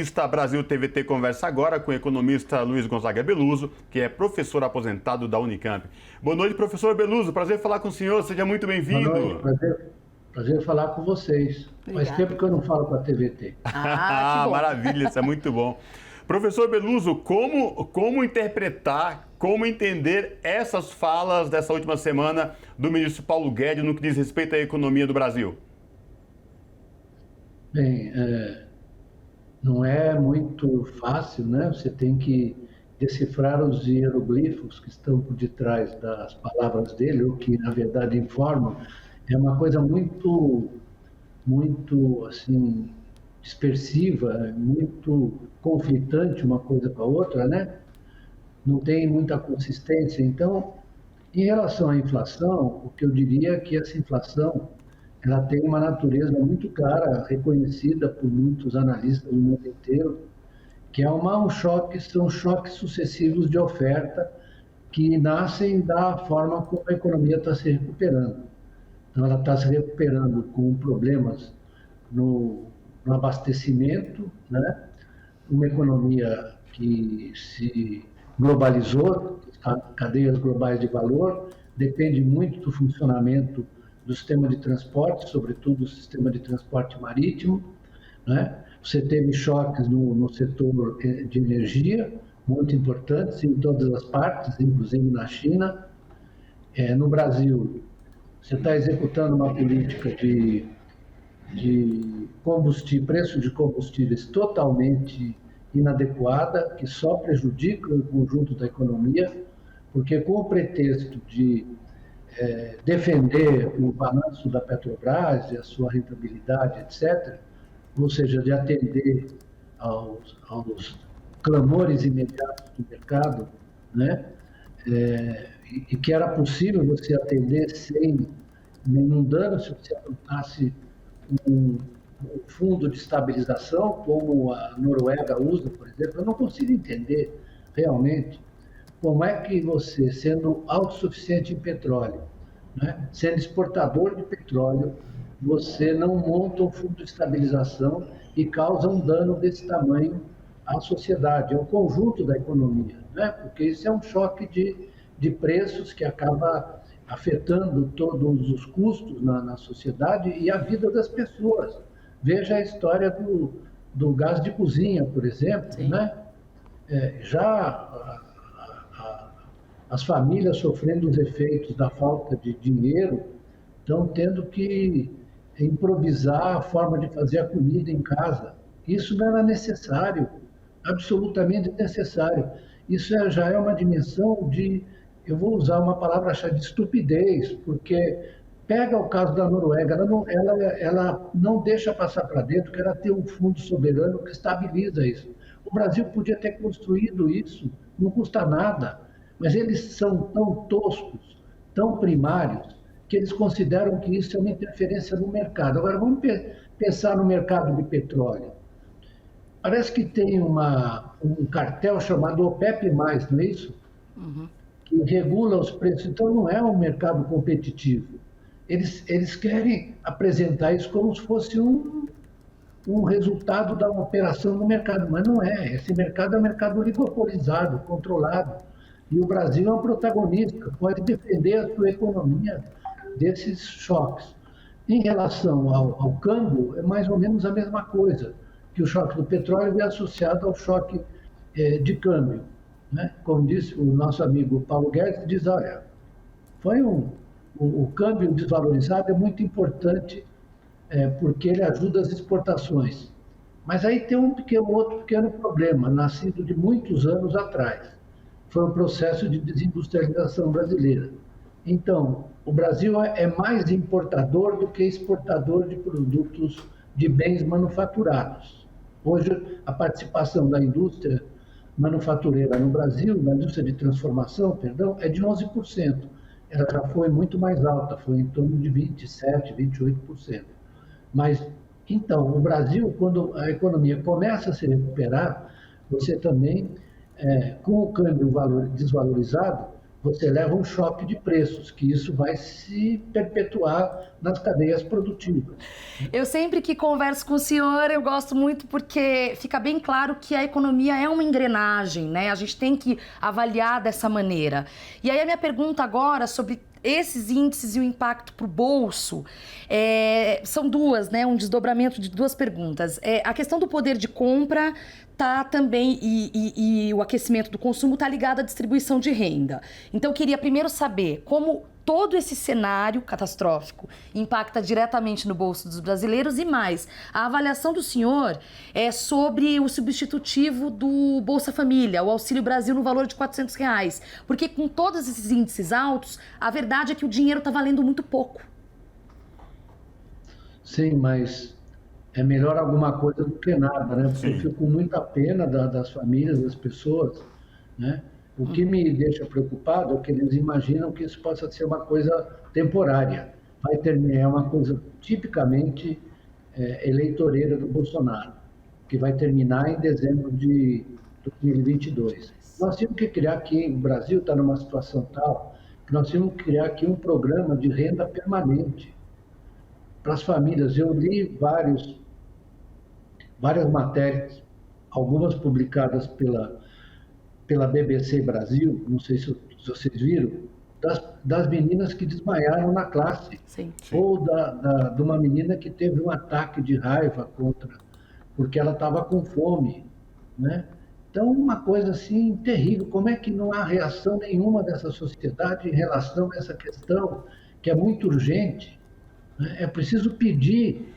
revista Brasil TVT conversa agora com o economista Luiz Gonzaga Beluso, que é professor aposentado da Unicamp. Boa noite, professor Beluso. Prazer falar com o senhor. Seja muito bem-vindo. Boa noite. Prazer falar com vocês. Obrigada. Faz tempo que eu não falo com a TVT. Ah, que bom. Maravilha, isso é muito bom. Professor Beluso, como interpretar, como entender essas falas dessa última semana do ministro Paulo Guedes no que diz respeito à economia do Brasil? Bem, não é muito fácil, né? Você tem que decifrar os hieroglifos que estão por detrás das palavras dele, ou que, na verdade, informam. É uma coisa muito, assim, dispersiva, muito conflitante uma coisa com a outra, né? Não tem muita consistência. Então, em relação à inflação, o que eu diria é que essa inflação ela tem uma natureza muito clara, reconhecida por muitos analistas do mundo inteiro, que é são choques sucessivos de oferta que nascem da forma como a economia está se recuperando. Então, ela está se recuperando com problemas no abastecimento, né? Uma economia que se globalizou, cadeias globais de valor, depende muito do funcionamento do sistema de transporte, sobretudo o sistema de transporte marítimo, né? Você teve choques no setor de energia, muito importantes em todas as partes, inclusive na China. No Brasil, você está executando uma política de preço de combustíveis totalmente inadequada, que só prejudica o conjunto da economia, porque com o pretexto de defender o balanço da Petrobras e a sua rentabilidade, etc., ou seja, de atender aos clamores imediatos do mercado, né? E que era possível você atender sem nenhum dano se você adotasse um fundo de estabilização, como a Noruega usa, por exemplo. Eu não consigo entender realmente como é que você, sendo autossuficiente em petróleo, né, sendo exportador de petróleo, você não monta um fundo de estabilização e causa um dano desse tamanho à sociedade, ao conjunto da economia, né? Porque isso é um choque de preços que acaba afetando todos os custos na sociedade e a vida das pessoas. Veja a história do gás de cozinha, por exemplo, né? As famílias sofrendo os efeitos da falta de dinheiro estão tendo que improvisar a forma de fazer a comida em casa. Isso não era necessário, absolutamente necessário. Isso já é uma dimensão eu vou usar uma palavra-chave de estupidez, porque pega o caso da Noruega, ela não deixa passar para dentro que ela tem um fundo soberano que estabiliza isso. O Brasil podia ter construído isso, não custa nada, mas eles são tão toscos, tão primários, que eles consideram que isso é uma interferência no mercado. Agora, vamos pensar no mercado de petróleo. Parece que tem um cartel chamado OPEP+, não é isso? Uhum. Que regula os preços. Então, não é um mercado competitivo. Eles querem apresentar isso como se fosse um resultado da operação no mercado, mas não é. Esse mercado é um mercado oligopolizado, controlado. E o Brasil é um protagonista, pode defender a sua economia desses choques. Em relação ao câmbio, é mais ou menos a mesma coisa, que o choque do petróleo é associado ao choque de câmbio, né? Como disse o nosso amigo Paulo Guedes, diz, olha, o câmbio desvalorizado é muito importante porque ele ajuda as exportações. Mas aí tem outro pequeno problema, nascido de muitos anos atrás. Foi o processo de desindustrialização brasileira. Então, o Brasil é mais importador do que exportador de produtos de bens manufaturados. Hoje, a participação da indústria manufatureira no Brasil, na indústria de transformação, perdão, é de 11%. Ela já foi muito mais alta, foi em torno de 27%, 28%. Mas, então, o Brasil, quando a economia começa a se recuperar, você também, com o câmbio desvalorizado, você leva um choque de preços, que isso vai se perpetuar nas cadeias produtivas. Eu sempre que converso com o senhor, eu gosto muito porque fica bem claro que a economia é uma engrenagem, né? A gente tem que avaliar dessa maneira. E aí a minha pergunta agora sobre esses índices e o impacto para o bolso, são duas, né? Um desdobramento de duas perguntas. A questão do poder de compra tá também, e o aquecimento do consumo está ligado à distribuição de renda. Então, eu queria primeiro saber como todo esse cenário catastrófico impacta diretamente no bolso dos brasileiros e mais, a avaliação do senhor é sobre o substitutivo do Bolsa Família, o Auxílio Brasil no valor de R$400, porque com todos esses índices altos, a verdade é que o dinheiro está valendo muito pouco. Sim, mas é melhor alguma coisa do que nada, né? Porque eu fico com muita pena das famílias, das pessoas, né? O que me deixa preocupado é que eles imaginam que isso possa ser uma coisa temporária. Vai terminar, é uma coisa tipicamente eleitoreira do Bolsonaro, que vai terminar em dezembro de 2022. Nós temos que criar aqui, o Brasil está numa situação tal, que nós temos que criar aqui um programa de renda permanente para as famílias. Eu li várias matérias, algumas publicadas pela BBC Brasil, não sei se vocês viram, das meninas que desmaiaram na classe. Sim. Ou de uma menina que teve um ataque de raiva porque ela estava com fome, né? Então, uma coisa assim terrível. Como é que não há reação nenhuma dessa sociedade em relação a essa questão que é muito urgente, né? É preciso pedir,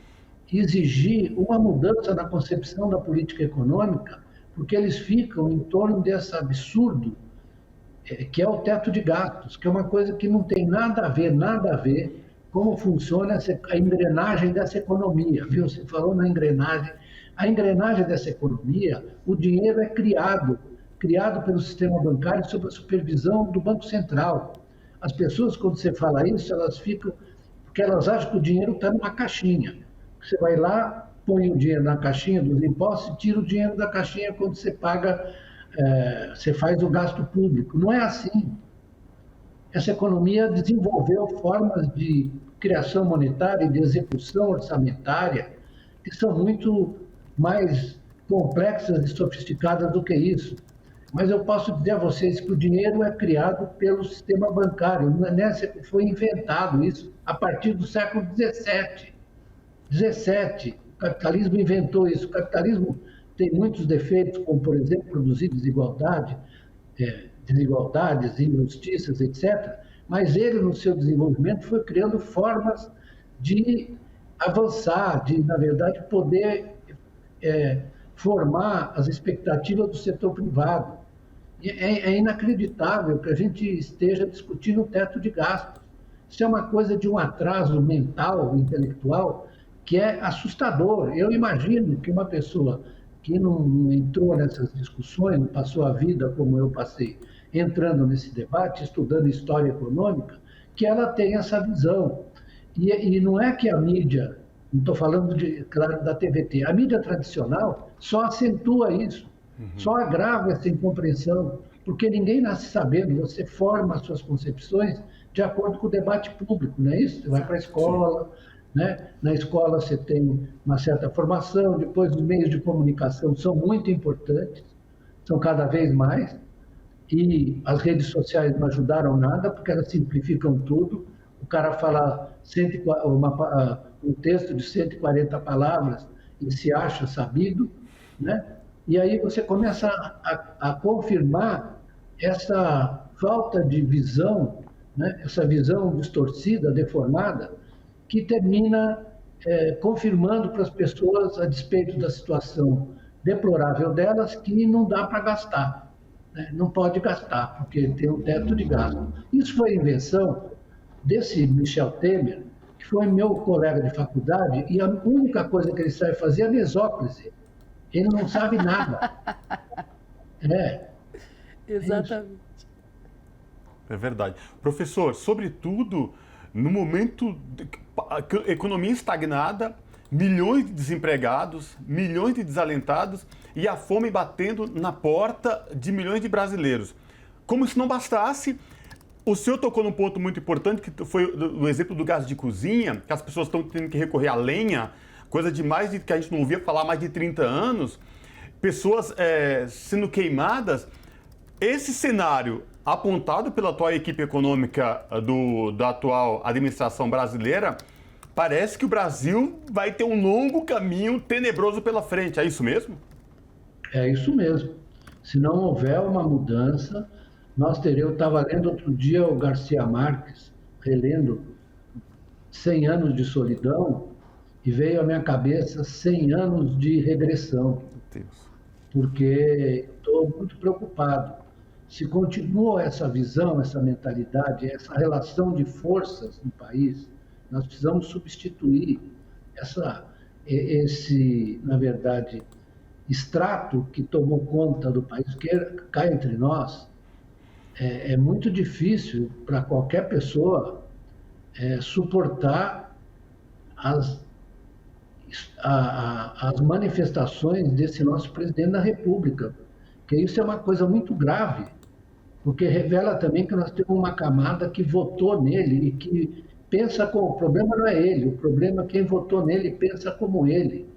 exigir uma mudança na concepção da política econômica, porque eles ficam em torno desse absurdo, que é o teto de gastos, que é uma coisa que não tem nada a ver como funciona a engrenagem dessa economia, viu? Você falou na engrenagem. A engrenagem dessa economia, o dinheiro é criado pelo sistema bancário sob a supervisão do Banco Central. As pessoas, quando você fala isso, elas ficam, porque elas acham que o dinheiro está numa caixinha. Você vai lá, põe o dinheiro na caixinha dos impostos e tira o dinheiro da caixinha quando você paga, você faz o gasto público. Não é assim. Essa economia desenvolveu formas de criação monetária e de execução orçamentária que são muito mais complexas e sofisticadas do que isso. Mas eu posso dizer a vocês que o dinheiro é criado pelo sistema bancário. Foi inventado isso a partir do século XVII. O capitalismo inventou isso. O capitalismo tem muitos defeitos, como, por exemplo, produzir desigualdades, injustiças, etc. Mas ele, no seu desenvolvimento, foi criando formas de avançar, de, na verdade, poder formar as expectativas do setor privado. É inacreditável que a gente esteja discutindo o teto de gastos. Isso é uma coisa de um atraso mental, intelectual, que é assustador. Eu imagino que uma pessoa que não entrou nessas discussões, não passou a vida como eu passei, entrando nesse debate, estudando história econômica, que ela tem essa visão. E não é que a mídia, não estou falando, claro, da TVT, a mídia tradicional só acentua isso, só agrava essa incompreensão, porque ninguém nasce sabendo, você forma as suas concepções de acordo com o debate público, não é isso? Você vai para a escola, né? Na escola você tem uma certa formação, depois os meios de comunicação são muito importantes, são cada vez mais, e as redes sociais não ajudaram nada, porque elas simplificam tudo. O cara fala um texto de 140 palavras e se acha sabido, né? E aí você começa a confirmar essa falta de visão, né? Essa visão distorcida, deformada, que termina confirmando para as pessoas, a despeito da situação deplorável delas, que não dá para gastar, né? Não pode gastar, porque tem um teto de gasto. Isso foi invenção desse Michel Temer, que foi meu colega de faculdade, e a única coisa que ele sabe fazer é mesóclise. Ele não sabe nada. Exatamente. É verdade. Professor, sobretudo, no momento economia estagnada, milhões de desempregados, milhões de desalentados e a fome batendo na porta de milhões de brasileiros. Como se não bastasse, O senhor tocou num ponto muito importante, que foi o exemplo do gás de cozinha, que as pessoas estão tendo que recorrer à lenha, coisa de mais de que a gente não ouvia falar há mais de 30 anos, pessoas sendo queimadas. Esse cenário apontado pela atual equipe econômica da atual administração brasileira, parece que o Brasil vai ter um longo caminho tenebroso pela frente. É isso mesmo? É isso mesmo. Se não houver uma mudança, eu estava lendo outro dia o Garcia Marques, relendo 100 anos de solidão, e veio à minha cabeça 100 anos de regressão. Meu Deus. Porque estou muito preocupado. Se continua essa visão, essa mentalidade, essa relação de forças no país, nós precisamos substituir esse, na verdade, extrato que tomou conta do país, que cá entre nós, é muito difícil para qualquer pessoa suportar as manifestações desse nosso presidente da República, que isso é uma coisa muito grave, porque revela também que nós temos uma camada que votou nele e que pensa como... O problema não é ele, o problema é quem votou nele e pensa como ele.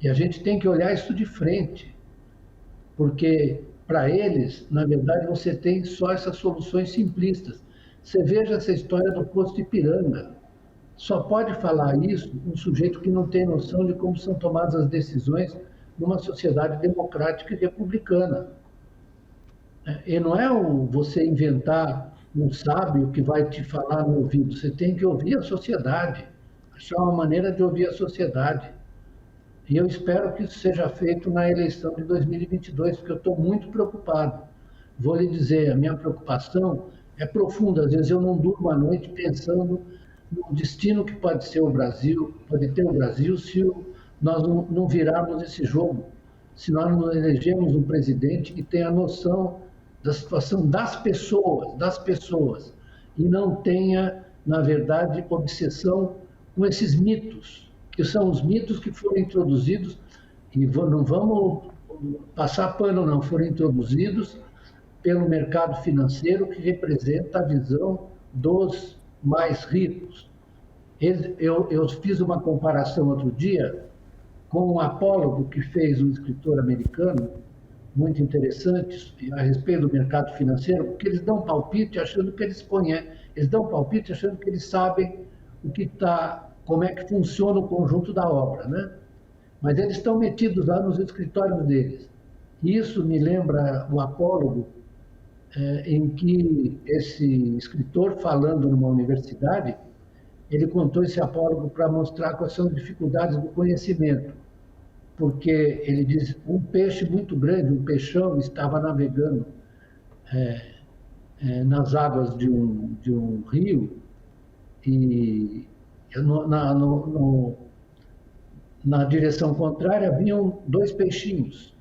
E a gente tem que olhar isso de frente, porque para eles, na verdade, você tem só essas soluções simplistas. Você veja essa história do posto Ipiranga. Só pode falar isso um sujeito que não tem noção de como são tomadas as decisões numa sociedade democrática e republicana. E não é você inventar um sábio que vai te falar no ouvido. Você tem que ouvir a sociedade, achar uma maneira de ouvir a sociedade. E eu espero que isso seja feito na eleição de 2022, porque eu estou muito preocupado. Vou lhe dizer, a minha preocupação é profunda. Às vezes eu não durmo à noite pensando no destino que pode ser o Brasil, pode ter o Brasil se nós não virarmos esse jogo, se nós não elegermos um presidente que tenha noção da situação das pessoas, e não tenha, na verdade, obsessão com esses mitos, que são os mitos que foram introduzidos, e não vamos passar pano não, foram introduzidos pelo mercado financeiro, que representa a visão dos mais ricos. Eu fiz uma comparação outro dia com um apólogo que fez um escritor americano, muito interessante, a respeito do mercado financeiro, porque eles dão palpite achando que eles conhecem, eles dão palpite achando que eles sabem como é que funciona o conjunto da obra, né? Mas eles estão metidos lá nos escritórios deles. E isso me lembra o apólogo em que esse escritor, falando numa universidade, ele contou esse apólogo para mostrar quais são as dificuldades do conhecimento. Porque ele diz, um peixe muito grande, um peixão, estava navegando nas águas de um rio, e na direção contrária vinham dois peixinhos.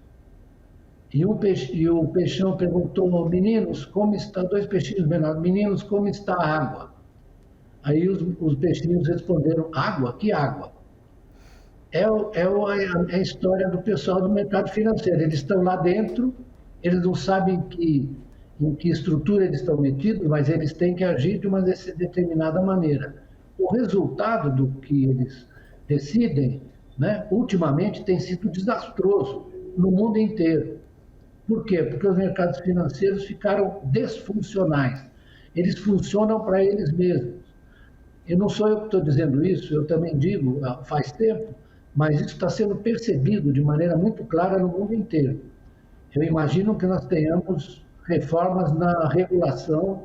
E o peixão perguntou, meninos, como está, dois peixinhos menores, meninos, como está a água? Aí os peixinhos responderam, água? Que água? É a história do pessoal do mercado financeiro. Eles estão lá dentro, eles não sabem em que estrutura eles estão metidos, mas eles têm que agir de uma determinada maneira. O resultado do que eles decidem, né, ultimamente, tem sido desastroso no mundo inteiro. Por quê? Porque os mercados financeiros ficaram desfuncionais. Eles funcionam para eles mesmos. E não sou eu que estou dizendo isso, eu também digo faz tempo, mas isso está sendo percebido de maneira muito clara no mundo inteiro. Eu imagino que nós tenhamos reformas na regulação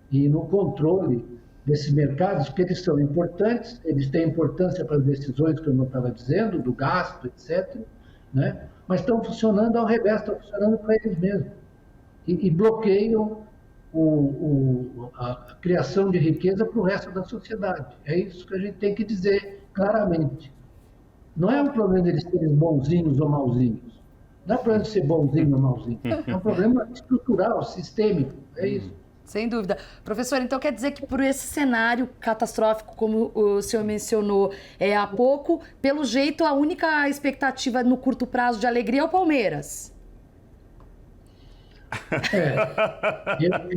e no controle desses mercados, porque eles são importantes, eles têm importância para as decisões que eu não estava dizendo, do gasto, etc., né? Mas estão funcionando ao revés, estão funcionando para eles mesmos. E bloqueiam a criação de riqueza para o resto da sociedade. É isso que a gente tem que dizer claramente. Não é um problema deles serem bonzinhos ou mauzinhos. Não é problema de ser bonzinho ou mauzinho. É um problema estrutural, sistêmico. É isso. Sem dúvida. Professor, então quer dizer que por esse cenário catastrófico, como o senhor mencionou há pouco, pelo jeito a única expectativa no curto prazo de alegria é o Palmeiras.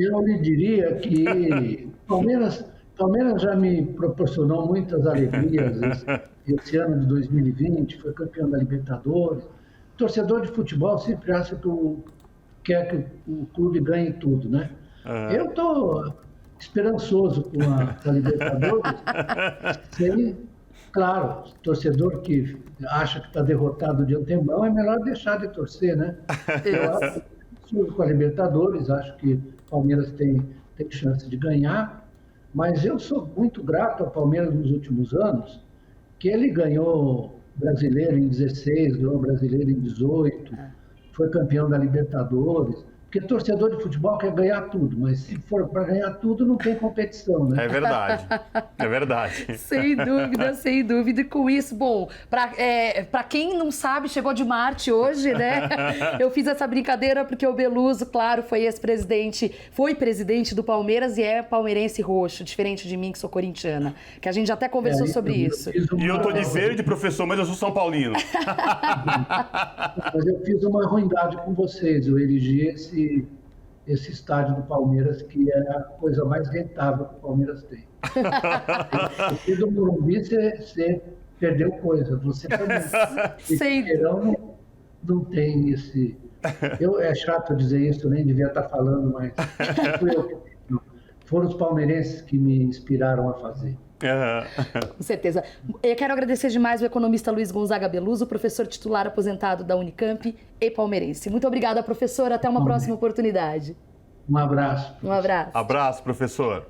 Eu lhe diria que Palmeiras já me proporcionou muitas alegrias esse ano de 2020, foi campeão da Libertadores. Torcedor de futebol sempre acha quer que o clube ganhe tudo, né? Eu estou esperançoso com a Libertadores. Claro, torcedor que acha que está derrotado de antemão, é melhor deixar de torcer, né? Eu acho que com a Libertadores, acho que o Palmeiras tem chance de ganhar, mas eu sou muito grato ao Palmeiras nos últimos anos, que ele ganhou brasileiro em 16, ganhou brasileiro em 18, foi campeão da Libertadores. Porque torcedor de futebol quer ganhar tudo, mas se for para ganhar tudo, não tem competição, né? É verdade, é verdade. Sem dúvida, sem dúvida. E com isso, bom, para quem não sabe, chegou de Marte hoje, né? Eu fiz essa brincadeira porque o Beluso, claro, foi presidente do Palmeiras e é palmeirense roxo, diferente de mim, que sou corintiana, que a gente até conversou sobre isso. E eu tô de verde, professor, mas eu sou São Paulino. Mas eu fiz uma ruindade com vocês, eu elegi esse estádio do Palmeiras, que é a coisa mais rentável que o Palmeiras tem. E do Morumbi você perdeu coisa, você também. Esse verão não tem esse... É chato dizer isso, nem devia estar falando, mas fui eu que fiz. Foram os palmeirenses que me inspiraram a fazer. Com certeza. Eu quero agradecer demais o economista Luiz Gonzaga Beluso, professor titular aposentado da Unicamp e palmeirense. Muito obrigada, professor. Até uma próxima oportunidade. Um abraço. Um abraço. Abraço, professor.